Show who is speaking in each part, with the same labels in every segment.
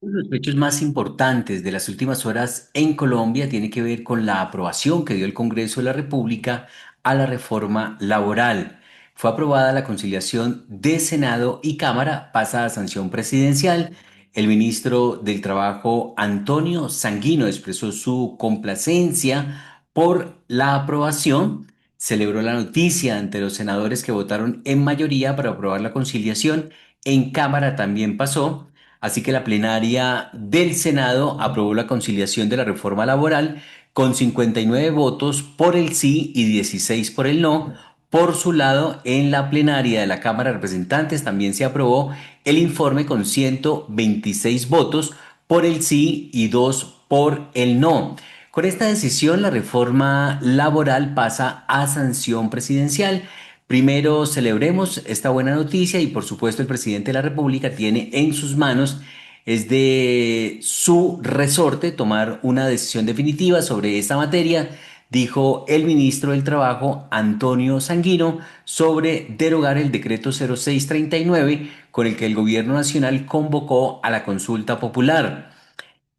Speaker 1: Uno de los hechos más importantes de las últimas horas en Colombia tiene que ver con la aprobación que dio el Congreso de la República a la reforma laboral. Fue aprobada la conciliación de Senado y Cámara, pasa a sanción presidencial. El ministro del Trabajo, Antonio Sanguino, expresó su complacencia por la aprobación. Celebró la noticia ante los senadores que votaron en mayoría para aprobar la conciliación. En Cámara también pasó. Así que la plenaria del Senado aprobó la conciliación de la reforma laboral con 59 votos por el sí y 16 por el no. Por su lado, en la plenaria de la Cámara de Representantes también se aprobó el informe con 126 votos por el sí y 2 por el no. Con esta decisión, la reforma laboral pasa a sanción presidencial. Primero celebremos esta buena noticia y por supuesto el presidente de la República tiene en sus manos, es de su resorte tomar una decisión definitiva sobre esta materia, dijo el ministro del Trabajo, Antonio Sanguino, sobre derogar el decreto 0639 con el que el gobierno nacional convocó a la consulta popular.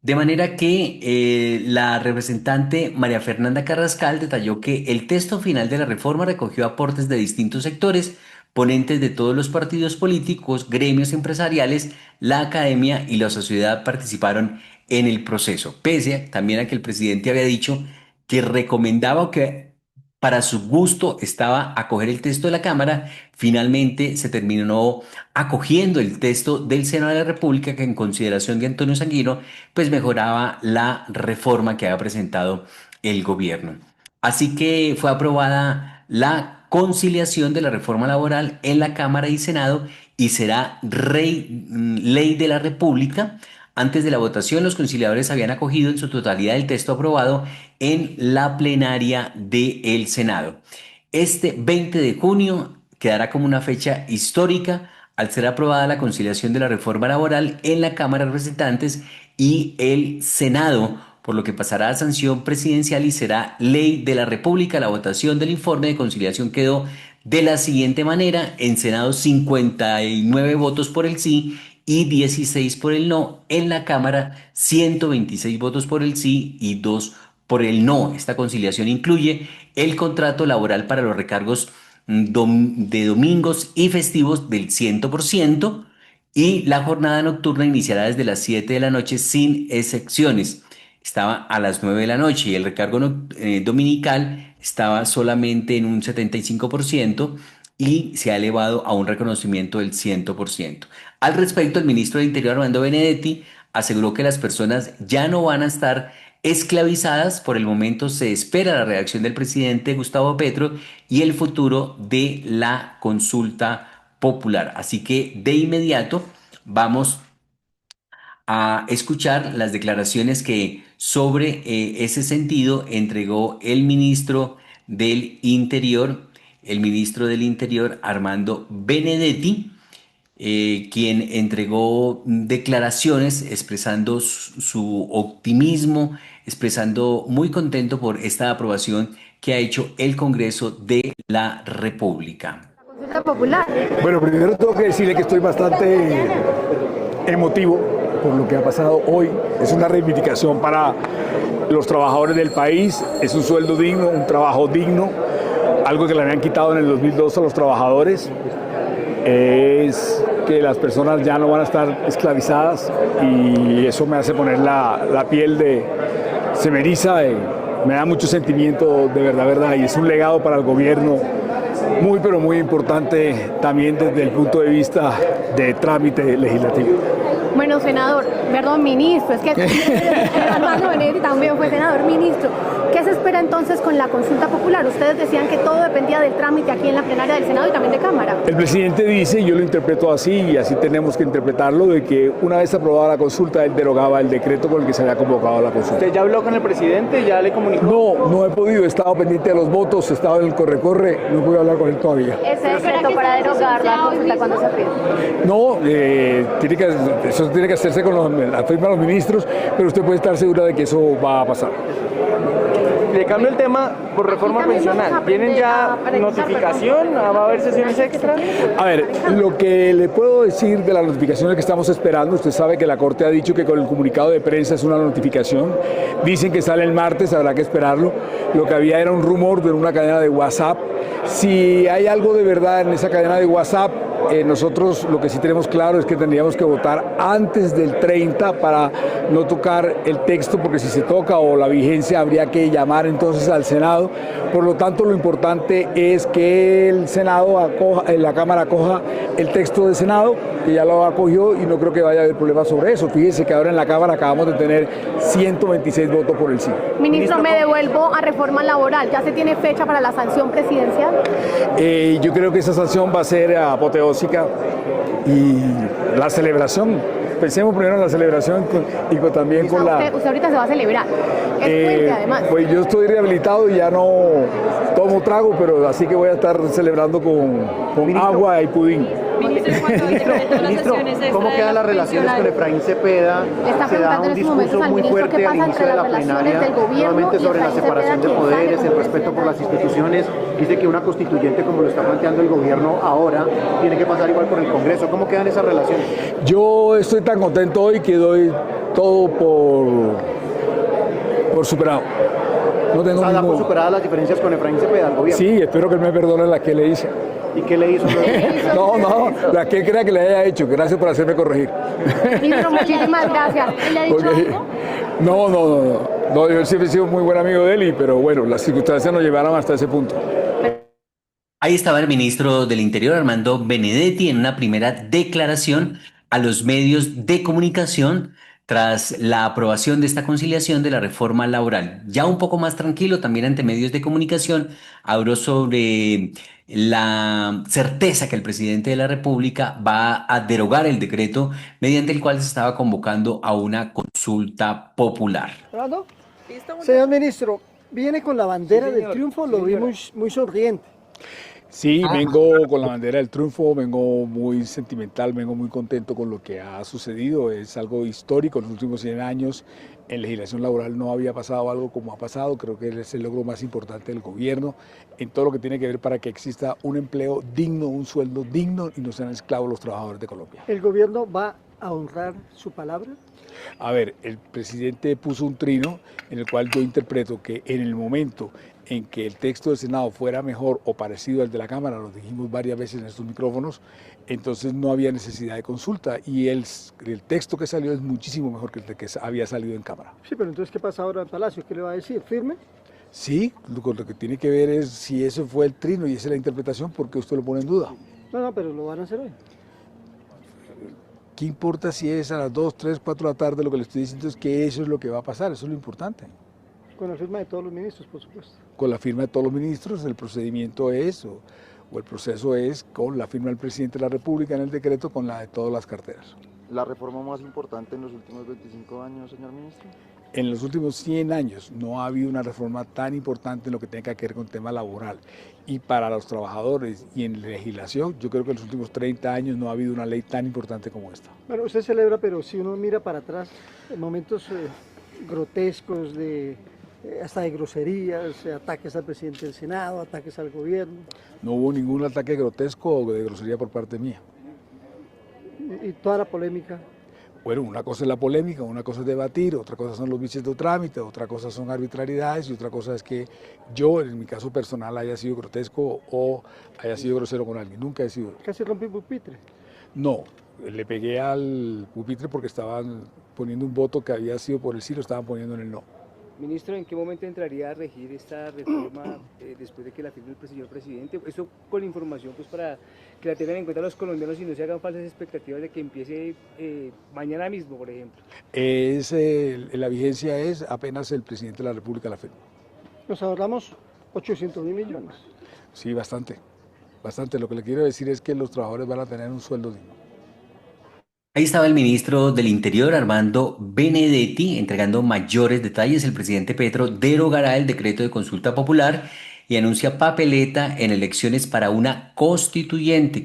Speaker 1: De manera que la representante María Fernanda Carrascal detalló que el texto final de la reforma recogió aportes de distintos sectores, ponentes de todos los partidos políticos, gremios empresariales, la academia y la sociedad participaron en el proceso, también a que el presidente había dicho que recomendaba que para su gusto estaba acoger el texto de la Cámara. Finalmente se terminó acogiendo el texto del Senado de la República que en consideración de Antonio Sanguino pues mejoraba la reforma que había presentado el gobierno. Así que fue aprobada la conciliación de la reforma laboral en la Cámara y Senado y será ley de la República. Antes de la votación, los conciliadores habían acogido en su totalidad el texto aprobado en la plenaria del Senado. Este 20 de junio quedará como una fecha histórica al ser aprobada la conciliación de la reforma laboral en la Cámara de Representantes y el Senado, por lo que pasará a sanción presidencial y será ley de la República. La votación del informe de conciliación quedó de la siguiente manera: en Senado 59 votos por el sí y 16 por el no; en la Cámara 126 votos por el sí y 2 por el no. Esta conciliación incluye el contrato laboral para los recargos de domingos y festivos del 100%, y la jornada nocturna iniciará desde las 7 de la noche sin excepciones. Estaba a las 9 de la noche y el recargo dominical estaba solamente en un 75% y se ha elevado a un reconocimiento del 100%. Al respecto, el ministro del Interior, Armando Benedetti, aseguró que las personas ya no van a estar esclavizadas. Por el momento se espera la reacción del presidente Gustavo Petro y el futuro de la consulta popular. Así que de inmediato vamos a escuchar las declaraciones que sobre ese sentido entregó el ministro del Interior, Armando Benedetti, quien entregó declaraciones expresando su optimismo, expresando muy contento por esta aprobación que ha hecho el Congreso de la República.
Speaker 2: Consulta popular.
Speaker 3: Bueno, primero tengo que decirle que estoy bastante emotivo por lo que ha pasado hoy. Es una reivindicación para los trabajadores del país, es un sueldo digno, un trabajo digno, algo que le habían quitado en el 2002 a los trabajadores. Es que las personas ya no van a estar esclavizadas y eso me hace poner la piel se me eriza, me da mucho sentimiento de verdad, verdad, y es un legado para el gobierno muy, pero muy importante también desde el punto de vista de trámite legislativo.
Speaker 2: Bueno, senador, perdón, ministro, es que Armando Benedetti también fue senador, ministro. ¿Qué se espera entonces con la consulta popular? Ustedes decían que todo dependía del trámite aquí en la plenaria del Senado y también de Cámara.
Speaker 3: El presidente dice, y yo lo interpreto así, y así tenemos que interpretarlo, de que una vez aprobada la consulta, él derogaba el decreto con el que se había convocado a la consulta.
Speaker 4: ¿Usted ya habló con el presidente? ¿Ya le comunicó?
Speaker 3: No he podido, he estado pendiente de los votos, he estado en el corre-corre, no he podido hablar con él todavía.
Speaker 2: ¿Ese decreto para derogar la consulta cuándo se firma?
Speaker 3: No, eso tiene que hacerse con la firma de los ministros, pero usted puede estar segura de que eso va a pasar.
Speaker 4: Le cambio el tema por reforma
Speaker 2: también vamos
Speaker 4: pensional.
Speaker 2: a
Speaker 4: ¿Tienen ya
Speaker 2: aprender a
Speaker 4: notificación? ¿Va a haber sesiones extra?
Speaker 3: A ver, lo que le puedo decir de las notificaciones que estamos esperando, usted sabe que la Corte ha dicho que con el comunicado de prensa es una notificación, dicen que sale el martes, habrá que esperarlo. Lo que había era un rumor de una cadena de WhatsApp. Si hay algo de verdad en esa cadena de WhatsApp, nosotros lo que sí tenemos claro es que tendríamos que votar antes del 30 para no tocar el texto, porque si se toca o la vigencia habría que llamar entonces al Senado. Por lo tanto, lo importante es que el Senado acoja, la Cámara acoja el texto del Senado, que ya lo acogió, y no creo que vaya a haber problema sobre eso. Fíjese que ahora en la Cámara acabamos de tener 126 votos por el sí.
Speaker 2: Ministro, me devuelvo a reforma laboral. ¿Ya se tiene fecha para la sanción presidencial?
Speaker 3: Yo creo que esa sanción va a ser apoteósica y la celebración. Pensemos primero en la celebración y también con la...
Speaker 2: Usted ahorita se va a celebrar. Es puente, además.
Speaker 3: Pues yo estoy rehabilitado y ya no tomo trago, pero así que voy a estar celebrando con agua y pudín.
Speaker 5: Ministro,
Speaker 4: Ministro, ¿cómo quedan las relaciones con Efraín Cepeda?
Speaker 2: Le está
Speaker 4: Se da
Speaker 2: preguntando
Speaker 4: un
Speaker 2: en estos momentos
Speaker 4: discurso
Speaker 2: al
Speaker 4: muy
Speaker 2: ministro
Speaker 4: fuerte
Speaker 2: qué
Speaker 4: al
Speaker 2: pasa
Speaker 4: inicio
Speaker 2: entre
Speaker 4: de la
Speaker 2: las relaciones
Speaker 4: plenaria,
Speaker 2: del gobierno
Speaker 4: nuevamente
Speaker 2: y
Speaker 4: sobre la
Speaker 2: Efraín
Speaker 4: separación de
Speaker 2: Cepeda, quien sale
Speaker 4: poderes, el
Speaker 2: como
Speaker 4: respeto por las
Speaker 2: presidente.
Speaker 4: instituciones. Dice que una constituyente, como lo está planteando el gobierno ahora, tiene que pasar igual por el Congreso. ¿Cómo quedan esas relaciones?
Speaker 3: Yo estoy tan contento hoy que doy todo por superado. No tengo
Speaker 4: O sea, da por
Speaker 3: ningún...
Speaker 4: superadas las diferencias con Efraín Cepeda, el gobierno.
Speaker 3: Sí, espero que él me perdone la que le hice.
Speaker 4: ¿Y qué le hizo?
Speaker 3: No, la que crea que le haya hecho. Gracias por hacerme corregir.
Speaker 2: Ministro, muchísimas gracias. ¿Le ha dicho
Speaker 3: Ok.
Speaker 2: algo?
Speaker 3: No, yo siempre he sido muy buen amigo de él, pero bueno, las circunstancias nos llevaron hasta ese punto.
Speaker 1: Ahí estaba el ministro del Interior, Armando Benedetti, en una primera declaración a los medios de comunicación tras la aprobación de esta conciliación de la reforma laboral. Ya un poco más tranquilo también ante medios de comunicación, habló sobre la certeza que el presidente de la República va a derogar el decreto mediante el cual se estaba convocando a una consulta popular.
Speaker 6: ¿Fernando? Señor ministro, viene con la bandera del triunfo, lo vi muy sonriente.
Speaker 3: Sí, vengo con la bandera del triunfo, vengo muy sentimental, vengo muy contento con lo que ha sucedido. Es algo histórico en los últimos 100 años. En legislación laboral no había pasado algo como ha pasado. Creo que es el logro más importante del gobierno en todo lo que tiene que ver para que exista un empleo digno, un sueldo digno y no sean esclavos los trabajadores de Colombia.
Speaker 6: ¿El gobierno va a honrar su palabra?
Speaker 3: A ver, el presidente puso un trino en el cual yo interpreto que en el momento en que el texto del Senado fuera mejor o parecido al de la Cámara, lo dijimos varias veces en estos micrófonos, entonces no había necesidad de consulta y el texto que salió es muchísimo mejor que el que había salido en Cámara.
Speaker 6: Sí, pero entonces, ¿qué pasa ahora en Palacio? ¿Qué le va a decir? ¿Firme?
Speaker 3: Sí, lo que tiene que ver es si ese fue el trino y esa es la interpretación, ¿por qué usted lo pone en duda?
Speaker 6: No, pero lo van a hacer hoy.
Speaker 3: ¿Qué importa si es a las 2, 3, 4 de la tarde? Lo que le estoy diciendo es que eso es lo que va a pasar, eso es lo importante.
Speaker 6: Con la firma de todos los ministros, por supuesto.
Speaker 3: Con la firma de todos los ministros, el procedimiento es, o el proceso es con la firma del presidente de la República en el decreto, con la de todas las carteras.
Speaker 7: ¿La reforma más importante en los últimos 25 años, señor ministro?
Speaker 3: En los últimos 100 años no ha habido una reforma tan importante en lo que tenga que ver con tema laboral. Y para los trabajadores y en legislación, yo creo que en los últimos 30 años no ha habido una ley tan importante como esta.
Speaker 6: Bueno, usted celebra, pero si uno mira para atrás, en momentos grotescos, hasta de groserías, ataques al presidente del Senado, ataques al gobierno.
Speaker 3: No hubo ningún ataque grotesco o de grosería por parte mía.
Speaker 6: Y toda la polémica.
Speaker 3: Bueno, una cosa es la polémica, una cosa es debatir, otra cosa son los vicios de trámite, otra cosa son arbitrariedades y otra cosa es que yo, en mi caso personal, haya sido grotesco o haya sido grosero con alguien. Nunca he sido.
Speaker 6: Casi rompí el pupitre.
Speaker 3: No, le pegué al pupitre porque estaban poniendo un voto que había sido por el sí, lo estaban poniendo en el no.
Speaker 8: Ministro, ¿en qué momento entraría a regir esta reforma después de que la firme el señor presidente? Eso con la información pues para que la tengan en cuenta los colombianos y no se hagan falsas expectativas de que empiece mañana mismo, por ejemplo.
Speaker 3: La vigencia es apenas el presidente de la República la firma.
Speaker 6: Nos ahorramos 800.000 millones.
Speaker 3: Sí, bastante. Lo que le quiero decir es que los trabajadores van a tener un sueldo digno.
Speaker 1: Ahí estaba el ministro del Interior, Armando Benedetti, entregando mayores detalles. El presidente Petro derogará el decreto de consulta popular y anuncia papeleta en elecciones para una constituyente,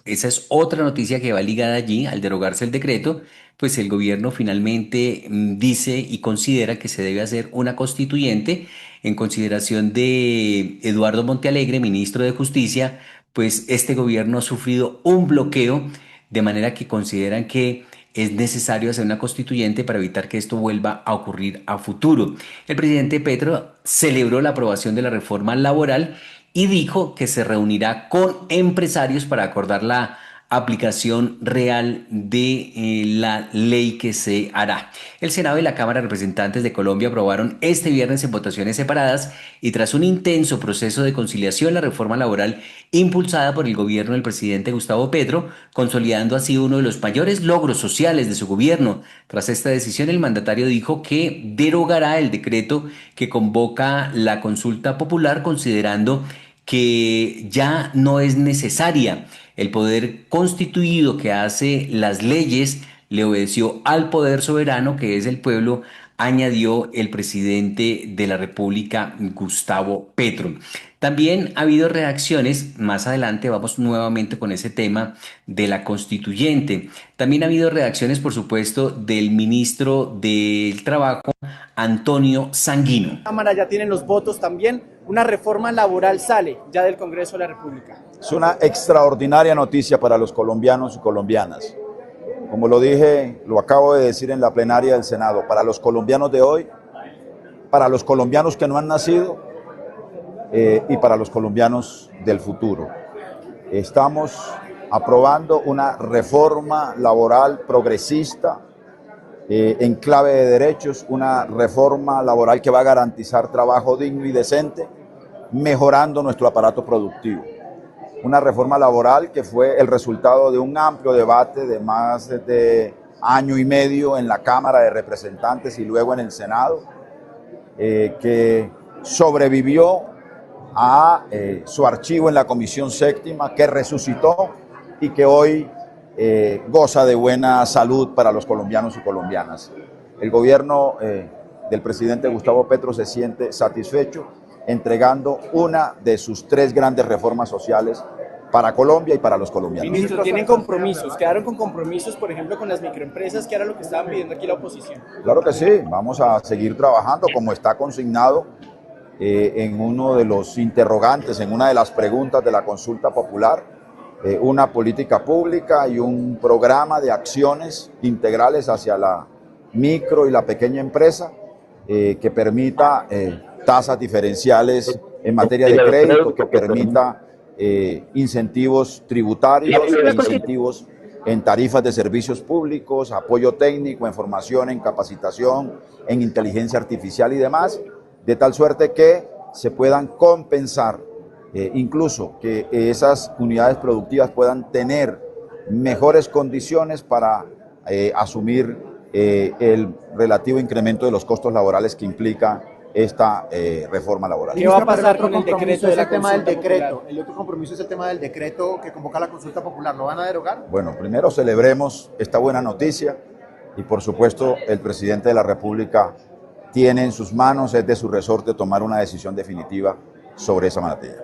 Speaker 1: esa es otra noticia que va ligada allí. Al derogarse el decreto, pues el gobierno finalmente dice y considera que se debe hacer una constituyente en consideración de Eduardo Montealegre, ministro de Justicia, pues este gobierno ha sufrido un bloqueo, de manera que consideran que es necesario hacer una constituyente para evitar que esto vuelva a ocurrir a futuro. El presidente Petro celebró la aprobación de la reforma laboral y dijo que se reunirá con empresarios para acordar la aplicación real de la ley que se hará. El Senado y la Cámara de Representantes de Colombia aprobaron este viernes en votaciones separadas y tras un intenso proceso de conciliación la reforma laboral impulsada por el gobierno del presidente Gustavo Petro, consolidando así uno de los mayores logros sociales de su gobierno. Tras esta decisión, el mandatario dijo que derogará el decreto que convoca la consulta popular, considerando que ya no es necesaria. El poder constituido que hace las leyes le obedeció al poder soberano, que es el pueblo, añadió el presidente de la República, Gustavo Petro. También ha habido reacciones, más adelante vamos nuevamente con ese tema de la constituyente. También ha habido reacciones, por supuesto, del ministro del Trabajo, Antonio Sanguino.
Speaker 5: La Cámara ya tienen los votos también, una reforma laboral sale ya del Congreso de la República.
Speaker 9: Es una extraordinaria noticia para los colombianos y colombianas. Como lo dije, lo acabo de decir en la plenaria del Senado, para los colombianos de hoy, para los colombianos que no han nacido y para los colombianos del futuro. Estamos aprobando una reforma laboral progresista en clave de derechos, una reforma laboral que va a garantizar trabajo digno y decente, mejorando nuestro aparato productivo. Una reforma laboral que fue el resultado de un amplio debate de más de año y medio en la Cámara de Representantes y luego en el Senado, que sobrevivió a su archivo en la Comisión Séptima, que resucitó y que hoy goza de buena salud para los colombianos y colombianas. El gobierno del presidente Gustavo Petro se siente satisfecho entregando una de sus 3 grandes reformas sociales para Colombia y para los colombianos.
Speaker 5: Ministro, ¿tienen compromisos? ¿Quedaron con compromisos, por ejemplo, con las microempresas, que era lo que estaban pidiendo aquí la oposición?
Speaker 9: Claro que sí, vamos a seguir trabajando como está consignado en uno de los interrogantes, en una de las preguntas de la consulta popular, una política pública y un programa de acciones integrales hacia la micro y la pequeña empresa que permita tasas diferenciales en materia de crédito, que permita incentivos tributarios, incentivos en tarifas de servicios públicos, apoyo técnico, en formación, en capacitación, en inteligencia artificial y demás, de tal suerte que se puedan compensar, incluso que esas unidades productivas puedan tener mejores condiciones para asumir el relativo incremento de los costos laborales que implica esta reforma laboral.
Speaker 5: ¿Qué va a pasar con el decreto de la
Speaker 4: tema del
Speaker 5: consulta
Speaker 4: decreto?
Speaker 5: popular?
Speaker 4: El otro compromiso es el tema del decreto que convoca la consulta popular. ¿Lo van a derogar?
Speaker 9: Bueno, primero celebremos esta buena noticia y por supuesto el presidente de la República tiene en sus manos, es de su resorte tomar una decisión definitiva sobre esa materia.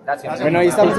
Speaker 5: Gracias. Bueno, ahí estamos.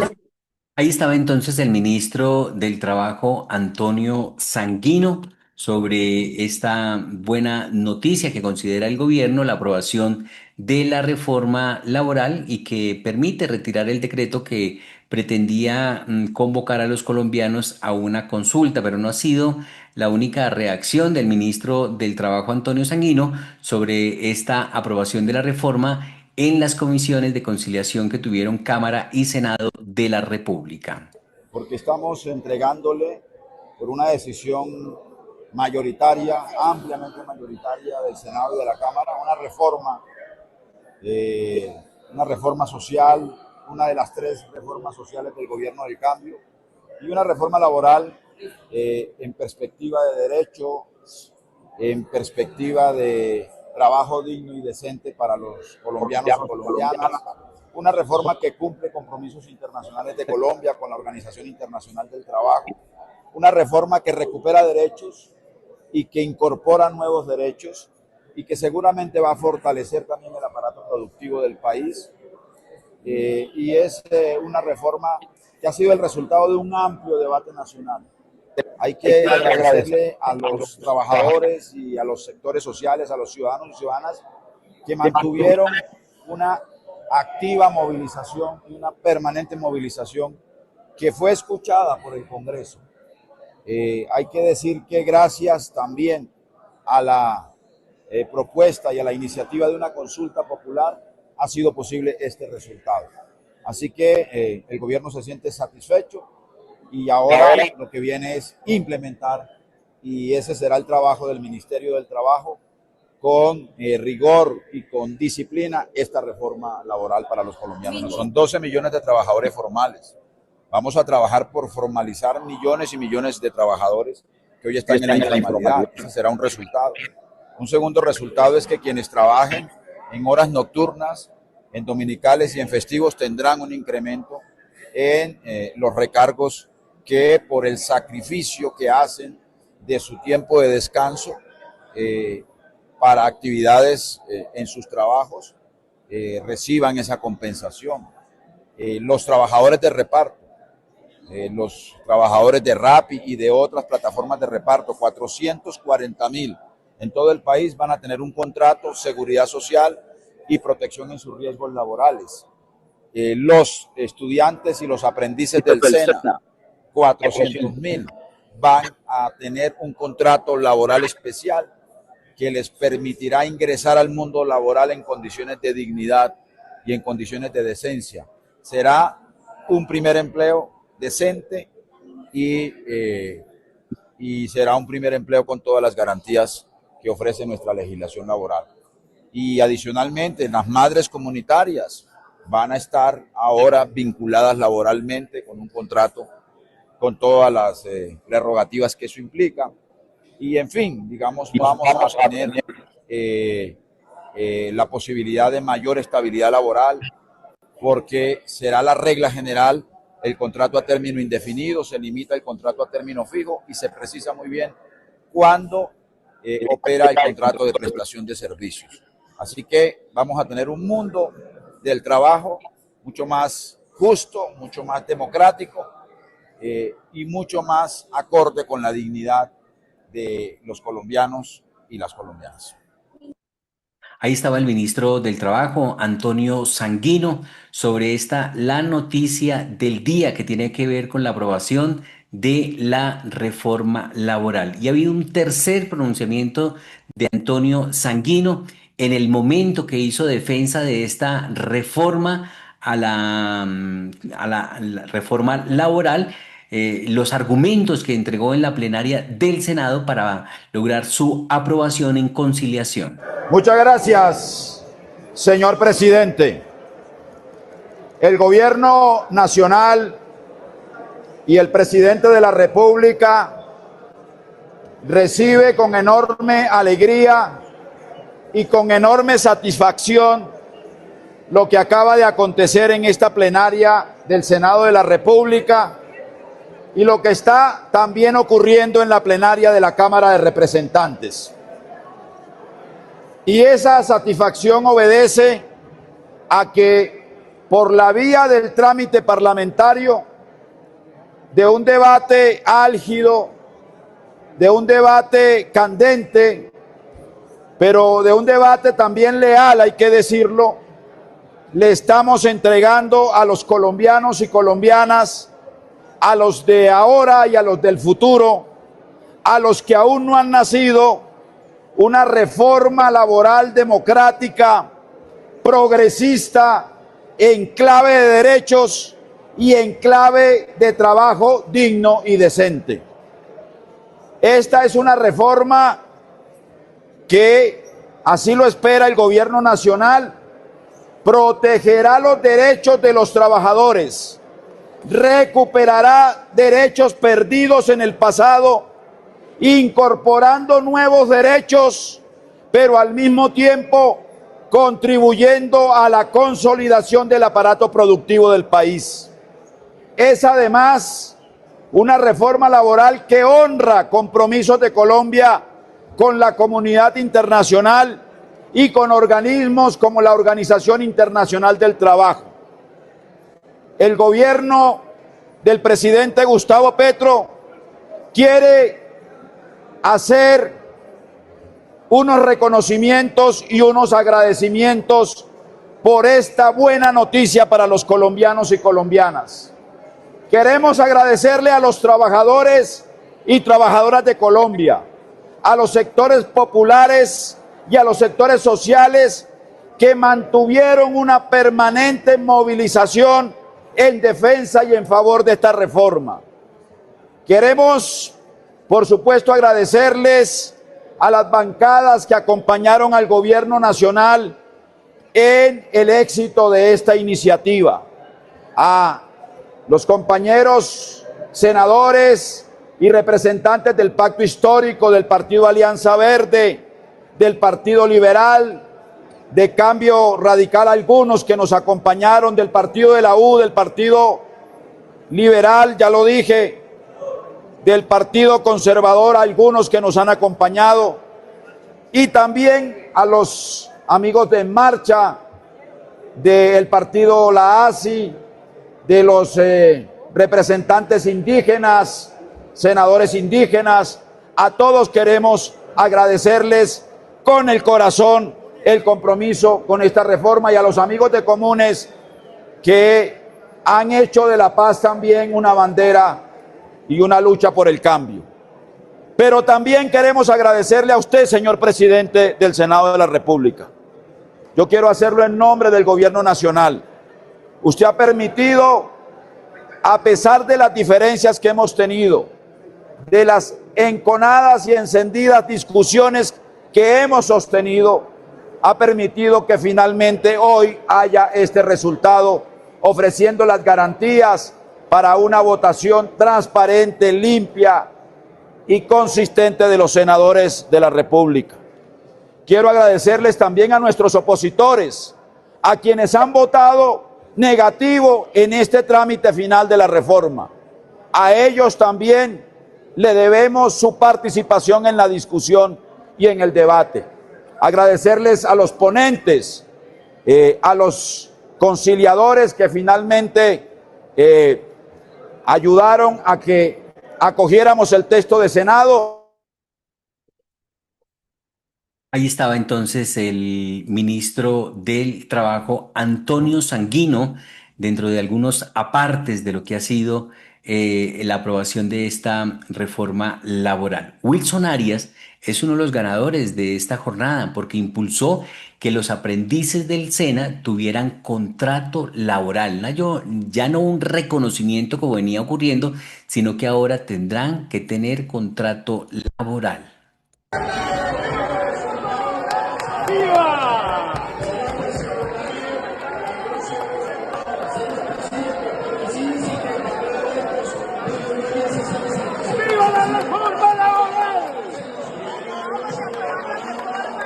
Speaker 1: Ahí estaba entonces el ministro del Trabajo, Antonio Sanguino, sobre esta buena noticia que considera el gobierno, la aprobación de la reforma laboral y que permite retirar el decreto que pretendía convocar a los colombianos a una consulta, pero no ha sido la única reacción del ministro del Trabajo, Antonio Sanguino, sobre esta aprobación de la reforma en las comisiones de conciliación que tuvieron Cámara y Senado de la República.
Speaker 9: Porque estamos entregándole por una decisión mayoritaria, ampliamente mayoritaria del Senado y de la Cámara, una reforma social, una de las 3 reformas sociales del gobierno del cambio, y una reforma laboral en perspectiva de derecho, en perspectiva de trabajo digno y decente para los colombianos y colombianas, una reforma que cumple compromisos internacionales de Colombia con la Organización Internacional del Trabajo, una reforma que recupera derechos y que incorpora nuevos derechos y que seguramente va a fortalecer también el aparato productivo del país. Y es una reforma que ha sido el resultado de un amplio debate nacional. Hay que agradecerle a los trabajadores y a los sectores sociales, a los ciudadanos y ciudadanas que mantuvieron una activa movilización y una permanente movilización que fue escuchada por el Congreso. Hay que decir que gracias también a la propuesta y a la iniciativa de una consulta popular ha sido posible este resultado. Así que el gobierno se siente satisfecho y ahora lo que viene es implementar, y ese será el trabajo del Ministerio del Trabajo, con rigor y con disciplina, esta reforma laboral para los colombianos. Son 12 millones de trabajadores formales. Vamos a trabajar por formalizar millones y millones de trabajadores que hoy están en la informalidad. Ese será un resultado. Un segundo resultado es que quienes trabajen en horas nocturnas, en dominicales y en festivos tendrán un incremento en los recargos que por el sacrificio que hacen de su tiempo de descanso para actividades en sus trabajos reciban esa compensación. Los trabajadores de reparto, los trabajadores de Rappi y de otras plataformas de reparto, 440,000 en todo el país van a tener un contrato, seguridad social y protección en sus riesgos laborales. Los estudiantes y los aprendices del SENA, 400,000 van a tener un contrato laboral especial que les permitirá ingresar al mundo laboral en condiciones de dignidad y en condiciones de decencia. Será un primer empleo decente y será un primer empleo con todas las garantías que ofrece nuestra legislación laboral. Y adicionalmente, las madres comunitarias van a estar ahora vinculadas laboralmente con un contrato con todas las prerrogativas que eso implica. Y en fin, digamos, vamos a tener la posibilidad de mayor estabilidad laboral, porque será la regla general el contrato a término indefinido, se limita el contrato a término fijo y se precisa muy bien cuándo opera el contrato de prestación de servicios. Así que vamos a tener un mundo del trabajo mucho más justo, mucho más democrático y mucho más acorde con la dignidad de los colombianos y las colombianas.
Speaker 1: Ahí estaba el ministro del Trabajo, Antonio Sanguino, sobre la noticia del día que tiene que ver con la aprobación de la reforma laboral. Y ha habido un tercer pronunciamiento de Antonio Sanguino en el momento que hizo defensa de esta reforma a la reforma laboral. Los argumentos que entregó en la plenaria del Senado para lograr su aprobación en conciliación.
Speaker 9: Muchas gracias, señor presidente. El gobierno nacional y el presidente de la República recibe con enorme alegría y con enorme satisfacción lo que acaba de acontecer en esta plenaria del Senado de la República y lo que está también ocurriendo en la plenaria de la Cámara de Representantes. Y esa satisfacción obedece a que por la vía del trámite parlamentario, de un debate álgido, de un debate candente, pero de un debate también leal, hay que decirlo, le estamos entregando a los colombianos y colombianas, a los de ahora y a los del futuro, a los que aún no han nacido, una reforma laboral democrática, progresista, en clave de derechos y en clave de trabajo digno y decente. Esta es una reforma que, así lo espera el gobierno nacional, protegerá los derechos de los trabajadores, recuperará derechos perdidos en el pasado, incorporando nuevos derechos, pero al mismo tiempo contribuyendo a la consolidación del aparato productivo del país. Es además una reforma laboral que honra compromisos de Colombia con la comunidad internacional y con organismos como la Organización Internacional del Trabajo. El gobierno del presidente Gustavo Petro quiere hacer unos reconocimientos y unos agradecimientos por esta buena noticia para los colombianos y colombianas. Queremos agradecerle a los trabajadores y trabajadoras de Colombia, a los sectores populares y a los sectores sociales que mantuvieron una permanente movilización en defensa y en favor de esta reforma. Queremos, por supuesto, agradecerles a las bancadas que acompañaron al gobierno nacional en el éxito de esta iniciativa, a los compañeros senadores y representantes del Pacto Histórico, del Partido Alianza Verde, del Partido Liberal, de Cambio Radical, algunos que nos acompañaron, del Partido de la U, del Partido Liberal, ya lo dije, del Partido Conservador, algunos que nos han acompañado, y también a los amigos de En Marcha, del Partido La ASI, de los representantes indígenas, senadores indígenas. A todos queremos agradecerles con el corazón el compromiso con esta reforma, y a los amigos de Comunes que han hecho de la paz también una bandera y una lucha por el cambio. Pero también queremos agradecerle a usted, señor presidente del Senado de la República. Yo quiero hacerlo en nombre del Gobierno Nacional. Usted ha permitido, a pesar de las diferencias que hemos tenido, de las enconadas y encendidas discusiones que hemos sostenido, ha permitido que finalmente hoy haya este resultado, ofreciendo las garantías para una votación transparente, limpia y consistente de los senadores de la República. Quiero agradecerles también a nuestros opositores, a quienes han votado negativo en este trámite final de la reforma. A ellos también le debemos su participación en la discusión y en el debate. Agradecerles a los ponentes, a los conciliadores que finalmente ayudaron a que acogiéramos el texto de Senado.
Speaker 1: Ahí estaba entonces el ministro del Trabajo, Antonio Sanguino, dentro de algunos apartes de lo que ha sido la aprobación de esta reforma laboral. Wilson Arias es uno de los ganadores de esta jornada porque impulsó que los aprendices del SENA tuvieran contrato laboral, ya no un reconocimiento como venía ocurriendo, sino que ahora tendrán que tener contrato laboral.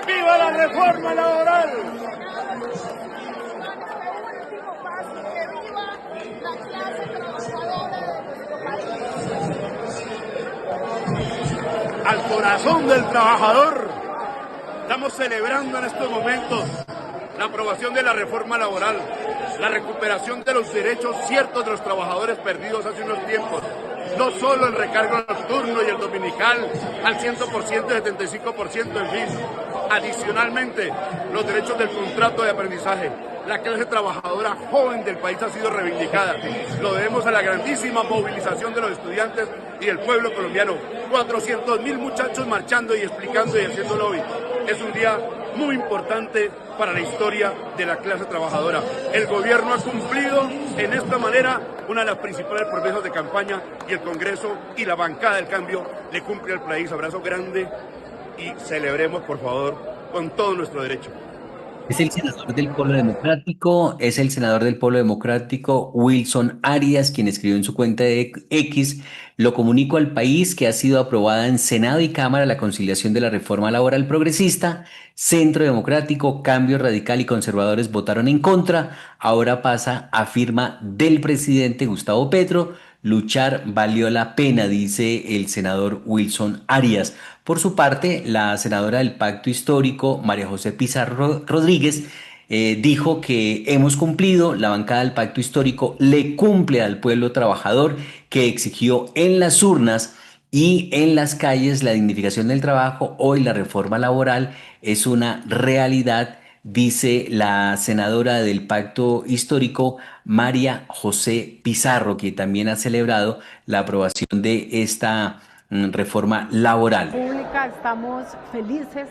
Speaker 10: ¡Viva la reforma laboral! Al corazón del trabajador, estamos celebrando en estos momentos la aprobación de la reforma laboral, la recuperación de los derechos ciertos de los trabajadores perdidos hace unos tiempos. No solo el recargo nocturno y el dominical al 100%, 75%, en fin. Adicionalmente, los derechos del contrato de aprendizaje. La clase trabajadora joven del país ha sido reivindicada. Lo debemos a la grandísima movilización de los estudiantes y del pueblo colombiano. 400.000 muchachos marchando y explicando y haciendo lobby. Es un día muy importante para la historia de la clase trabajadora. El gobierno ha cumplido en esta manera una de las principales promesas de campaña, y el Congreso y la bancada del cambio le cumple al país. Abrazo grande y celebremos, por favor, con todo nuestro derecho.
Speaker 1: Es el senador del Polo Democrático, es el senador del Polo Democrático, Wilson Arias, quien escribió en su cuenta de X: lo comunico al país que ha sido aprobada en Senado y Cámara la conciliación de la reforma laboral progresista. Centro Democrático, Cambio Radical y Conservadores votaron en contra. Ahora pasa a firma del presidente Gustavo Petro. Luchar valió la pena, dice el senador Wilson Arias. Por su parte, la senadora del Pacto Histórico, María José Pizarro Rodríguez, dijo que hemos cumplido, la bancada del Pacto Histórico le cumple al pueblo trabajador que exigió en las urnas y en las calles la dignificación del trabajo. Hoy la reforma laboral es una realidad dice la senadora del Pacto Histórico, María José Pizarro, que también ha celebrado la aprobación de esta reforma laboral.
Speaker 11: Pública, estamos felices,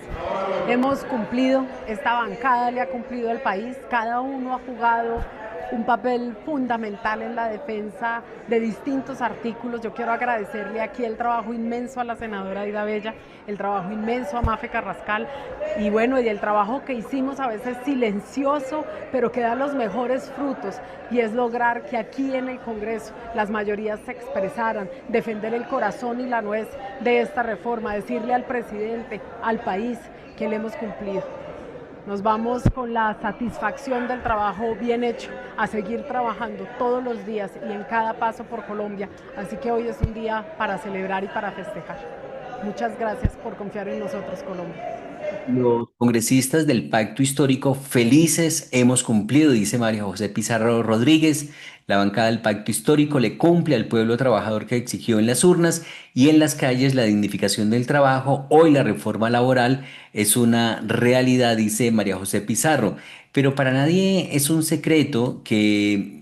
Speaker 11: hemos cumplido, esta bancada le ha cumplido al país, cada uno ha jugado un papel fundamental en la defensa de distintos artículos. Yo quiero agradecerle aquí el trabajo inmenso a la senadora Ida Bella, el trabajo inmenso a Mafe Carrascal y bueno, y el trabajo que hicimos a veces silencioso, pero que da los mejores frutos, y es lograr que aquí en el Congreso las mayorías se expresaran, defender el corazón y la nuez de esta reforma, decirle al presidente, al país, que le hemos cumplido. Nos vamos con la satisfacción del trabajo bien hecho, a seguir trabajando todos los días y en cada paso por Colombia. Así que hoy es un día para celebrar y para festejar. Muchas gracias por confiar en nosotros, Colombia.
Speaker 1: Los congresistas del Pacto Histórico felices hemos cumplido, dice María José Pizarro Rodríguez. La bancada del Pacto Histórico le cumple al pueblo trabajador que exigió en las urnas y en las calles la dignificación del trabajo. Hoy la reforma laboral es una realidad, dice María José Pizarro. Pero para nadie es un secreto que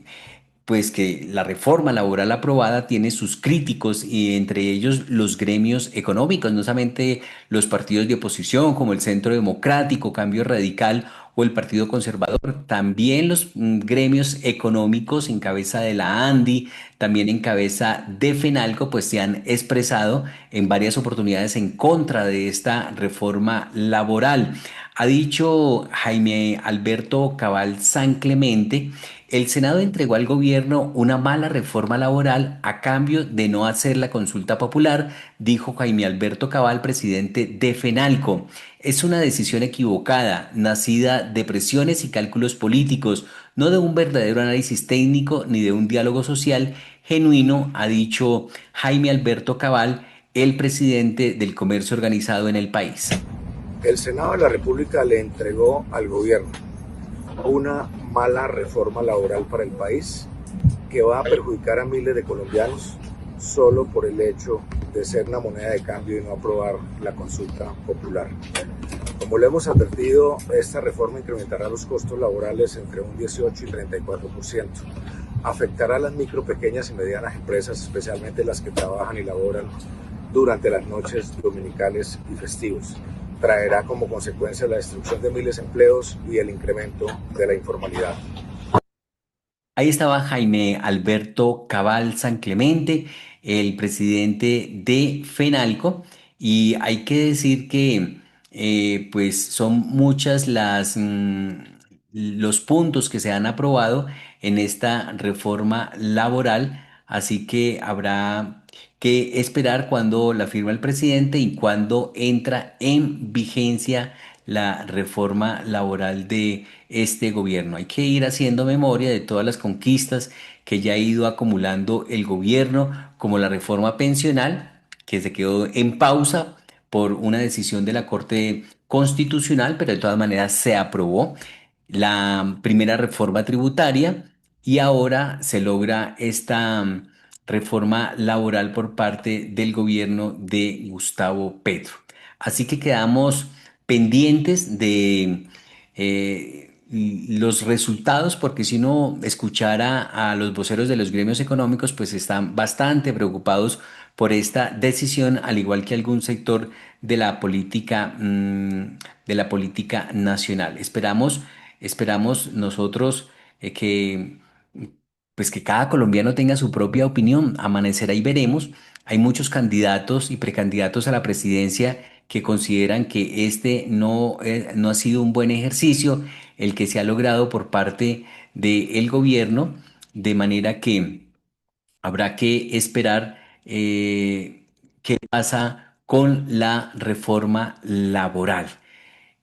Speaker 1: la reforma laboral aprobada tiene sus críticos y entre ellos los gremios económicos, no solamente los partidos de oposición como el Centro Democrático, Cambio Radical o el Partido Conservador, también los gremios económicos en cabeza de la ANDI, también en cabeza de FENALCO, pues se han expresado en varias oportunidades en contra de esta reforma laboral. Ha dicho Jaime Alberto Cabal San Clemente: el Senado entregó al gobierno una mala reforma laboral a cambio de no hacer la consulta popular, dijo Jaime Alberto Cabal, presidente de FENALCO. Es una decisión equivocada, nacida de presiones y cálculos políticos, no de un verdadero análisis técnico ni de un diálogo social genuino, ha dicho Jaime Alberto Cabal, el presidente del comercio organizado en el país.
Speaker 12: El Senado de la República le entregó al gobierno una mala reforma laboral para el país que va a perjudicar a miles de colombianos solo por el hecho de ser una moneda de cambio y no aprobar la consulta popular. Como lo hemos advertido, esta reforma incrementará los costos laborales entre un 18 y 34%. Afectará a las micro, pequeñas y medianas empresas, especialmente las que trabajan y laboran durante las noches dominicales y festivos. Traerá como consecuencia la destrucción de miles de empleos y el incremento de la informalidad.
Speaker 1: Ahí estaba Jaime Alberto Cabal San Clemente, el presidente de FENALCO, y hay que decir que pues son muchas los puntos que se han aprobado en esta reforma laboral, así que habrá que esperar cuando la firma el presidente y cuando entra en vigencia la reforma laboral de este gobierno. Hay que ir haciendo memoria de todas las conquistas que ya ha ido acumulando el gobierno, como la reforma pensional, que se quedó en pausa por una decisión de la Corte Constitucional, pero de todas maneras se aprobó. La primera reforma tributaria y ahora se logra esta reforma laboral por parte del gobierno de Gustavo Petro. Así que quedamos pendientes de los resultados, porque si uno escuchara a los voceros de los gremios económicos, pues están bastante preocupados por esta decisión, al igual que algún sector de la política nacional. Esperamos nosotros que cada colombiano tenga su propia opinión. Amanecerá y veremos. Hay muchos candidatos y precandidatos a la presidencia que consideran que este no ha sido un buen ejercicio el que se ha logrado por parte del gobierno, de manera que habrá que esperar qué pasa con la reforma laboral.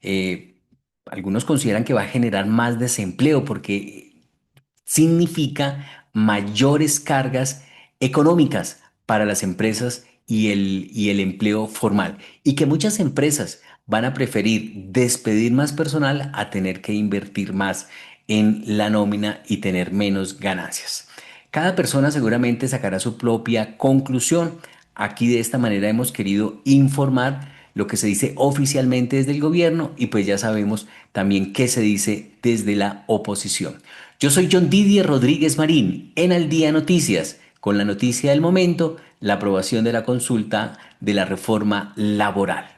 Speaker 1: Eh, Algunos consideran que va a generar más desempleo porque significa mayores cargas económicas para las empresas y el empleo formal, y que muchas empresas van a preferir despedir más personal a tener que invertir más en la nómina y tener menos ganancias. Cada persona seguramente sacará su propia conclusión. Aquí de esta manera hemos querido informar lo que se dice oficialmente desde el gobierno y pues ya sabemos también qué se dice desde la oposición. Yo soy John Didier Rodríguez Marín en Al Día Noticias, con la noticia del momento, la aprobación de la consulta de la reforma laboral.